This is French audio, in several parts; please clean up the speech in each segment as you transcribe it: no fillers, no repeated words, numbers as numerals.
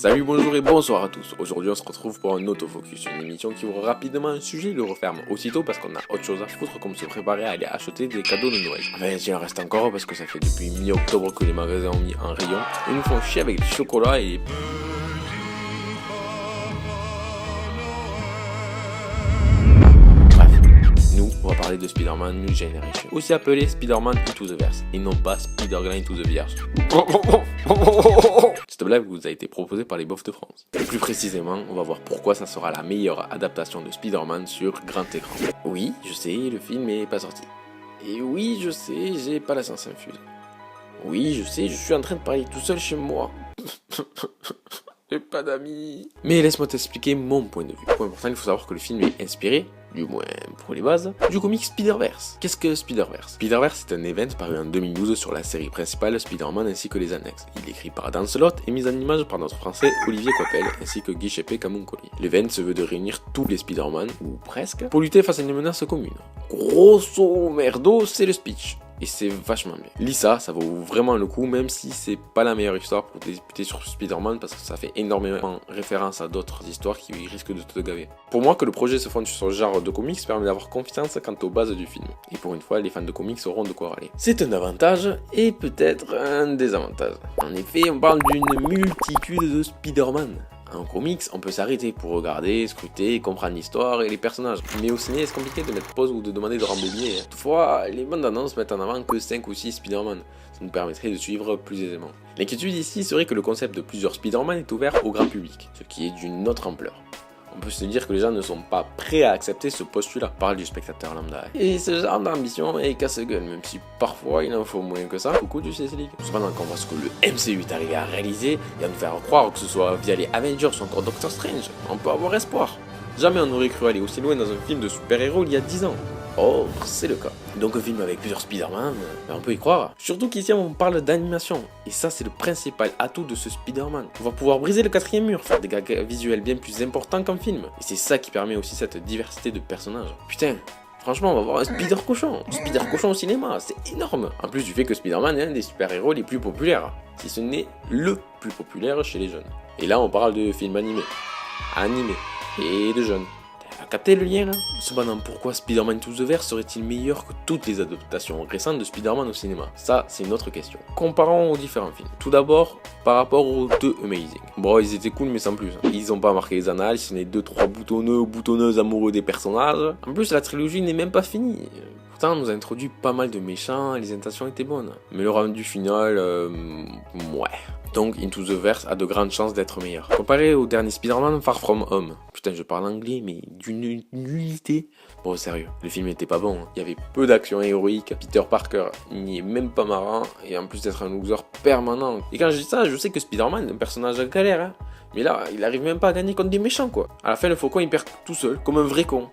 Salut, bonjour et bonsoir à tous. Aujourd'hui on se retrouve pour un autofocus, une émission qui ouvre rapidement un sujet et le referme aussitôt parce qu'on a autre chose à foutre comme se préparer à aller acheter des cadeaux de Noël. Enfin j'y en reste encore parce que ça fait depuis mi-octobre que les magasins ont mis en rayon et nous font chier avec les chocolats et les... Nous, on va parler de Spider-Man New Generation, aussi appelé Spider-Man Into the Verse, et non pas Spider-Man Into the Verse. Cette blague vous a été proposée par les Beaufs de France. Et plus précisément, on va voir pourquoi ça sera la meilleure adaptation de Spider-Man sur grand écran. Oui, je sais, le film est pas sorti. Et oui, je sais, j'ai pas la science infuse. Oui, je sais, je suis en train de parler tout seul chez moi. J'ai pas d'amis. Mais laisse-moi t'expliquer mon point de vue. Pour important, il faut savoir que le film est inspiré, du moins pour les bases, du comic Spider-Verse. Qu'est-ce que Spider-Verse? Spider-Verse est un event paru en 2012 sur la série principale Spider-Man ainsi que les annexes. Il est écrit par Dan Slott et mis en image par notre français Olivier Coipel ainsi que Guy Chépé Camuncoli. L'event se veut de réunir tous les Spider-Man, ou presque, pour lutter face à une menace commune. Grosso merdo, c'est le speech. Et c'est vachement bien. Lis ça, ça vaut vraiment le coup, même si c'est pas la meilleure histoire pour discuter sur Spider-Man, parce que ça fait énormément référence à d'autres histoires qui risquent de te gaver. Pour moi, que le projet se fonde sur ce genre de comics permet d'avoir confiance quant aux bases du film. Et pour une fois, les fans de comics auront de quoi râler. C'est un avantage, et peut-être un désavantage. En effet, on parle d'une multitude de Spider-Man. En comics, on peut s'arrêter pour regarder, scruter, comprendre l'histoire et les personnages. Mais au ciné, c'est compliqué de mettre pause ou de demander de rembobiner. Toutefois, les bandes annonces mettent en avant que 5 ou 6 Spider-Man. Ça nous permettrait de suivre plus aisément. L'inquiétude ici serait que le concept de plusieurs Spider-Man est ouvert au grand public, ce qui est d'une autre ampleur. On peut se dire que les gens ne sont pas prêts à accepter ce postulat. On parle du spectateur lambda. Et ce genre d'ambition est casse-gueule, même si parfois il en faut moins que ça. Coucou du CS League. Cependant, quand on voit ce que le MCU est arrivé à réaliser et à nous faire croire que ce soit via les Avengers ou encore Doctor Strange, on peut avoir espoir. Jamais on n'aurait cru aller aussi loin dans un film de super-héros il y a 10 ans. Or, c'est le cas. Donc un film avec plusieurs Spider-Man, on peut y croire. Surtout qu'ici on parle d'animation. Et ça c'est le principal atout de ce Spider-Man. On va pouvoir briser le quatrième mur, faire des gags visuels bien plus importants qu'un film. Et c'est ça qui permet aussi cette diversité de personnages. Putain, franchement on va voir un Spider-Cochon. Un Spider-Cochon au cinéma, c'est énorme. En plus du fait que Spider-Man est un des super-héros les plus populaires. Si ce n'est le plus populaire chez les jeunes. Et là on parle de films animés. Et de jeunes. Capté le lien là? Cependant, pourquoi Spider-Man Into the Verse serait-il meilleur que toutes les adaptations récentes de Spider-Man au cinéma? Ça, c'est une autre question. Comparons aux différents films. Tout d'abord, par rapport aux deux Amazing. Bon, ils étaient cool, mais sans plus. Ils ont pas marqué les annales, ce n'est 2-3 boutonneux ou boutonneuses amoureux des personnages. En plus, la trilogie n'est même pas finie. Pourtant, on nous a introduit pas mal de méchants et les intentions étaient bonnes. Mais le rendu final, ouais. Donc Into the Verse a de grandes chances d'être meilleur. Comparé au dernier Spider-Man Far From Home. Putain, je parle anglais, mais d'une nullité. Bon, sérieux, le film était pas bon. Il y avait peu d'action héroïque. Peter Parker n'y est même pas marrant. Et en plus d'être un loser permanent. Et quand je dis ça, je sais que Spider-Man est un personnage à galère. Hein. Mais là, il arrive même pas à gagner contre des méchants, quoi. À la fin, le faucon, il perd tout seul, comme un vrai con.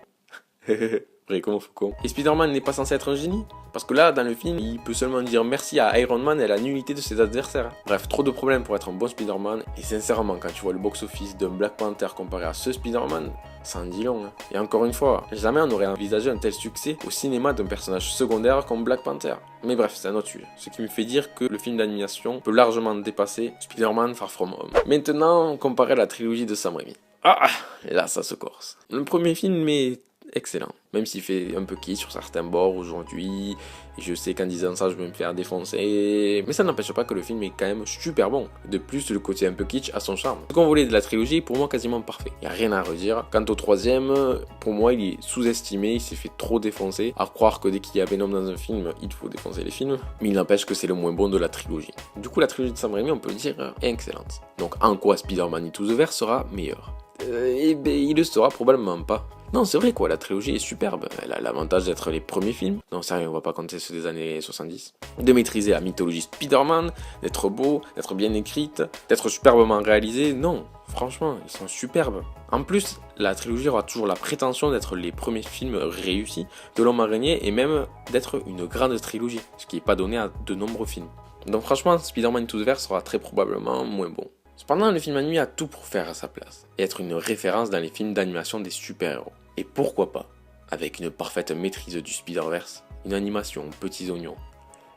Vrai con, faucon. Et Spider-Man n'est pas censé être un génie? Parce que là, dans le film, il peut seulement dire merci à Iron Man et à la nullité de ses adversaires. Bref, trop de problèmes pour être un bon Spider-Man. Et sincèrement, quand tu vois le box-office d'un Black Panther comparé à ce Spider-Man, ça en dit long. Hein. Et encore une fois, jamais on aurait envisagé un tel succès au cinéma d'un personnage secondaire comme Black Panther. Mais bref, c'est un autre sujet. Ce qui me fait dire que le film d'animation peut largement dépasser Spider-Man Far From Home. Maintenant, comparé à la trilogie de Sam Raimi. Ah, et là, ça se corse. Le premier film est excellent, même s'il fait un peu kitsch sur certains bords aujourd'hui, et je sais qu'en disant ça je vais me faire défoncer, mais ça n'empêche pas que le film est quand même super bon. De plus, le côté un peu kitsch a son charme. Ce qu'on voulait de la trilogie est pour moi quasiment parfait, il n'y a rien à redire. Quant au troisième, pour moi il est sous-estimé, il s'est fait trop défoncer, à croire que dès qu'il y a Venom dans un film, il faut défoncer les films, mais il n'empêche que c'est le moins bon de la trilogie. Du coup la trilogie de Sam Raimi on peut le dire est excellente. Donc en quoi Spider-Man Into the Verse sera meilleur? Eh ben il le sera probablement pas. Non, c'est vrai quoi, la trilogie est superbe. Elle a l'avantage d'être les premiers films. Non, sérieux, on va pas compter ceux des années 70. De maîtriser la mythologie Spider-Man, d'être beau, d'être bien écrite, d'être superbement réalisée. Non, franchement, ils sont superbes. En plus, la trilogie aura toujours la prétention d'être les premiers films réussis de l'homme araignée et même d'être une grande trilogie, ce qui n'est pas donné à de nombreux films. Donc franchement, Spider-Man Into the Verse sera très probablement moins bon. Cependant, le film animé a tout pour faire à sa place et être une référence dans les films d'animation des super-héros. Et pourquoi pas, avec une parfaite maîtrise du Spider-Verse, une animation petits oignons,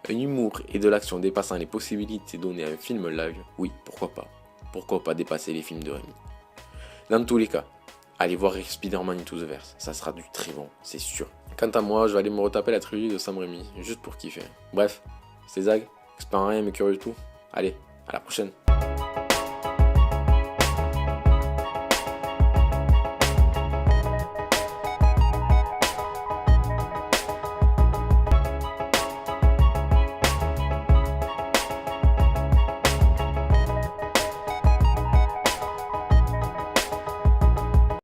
un humour et de l'action dépassant les possibilités données à un film live, oui, pourquoi pas. pourquoi pas dépasser les films de Raimi. Dans tous les cas, allez voir Spider-Man Into the Verse, ça sera du très bon, c'est sûr. Quant à moi, je vais aller me retaper la trilogie de Sam Raimi, juste pour kiffer. Bref, c'est Zag, expert rien mais curieux de tout. Allez, à la prochaine.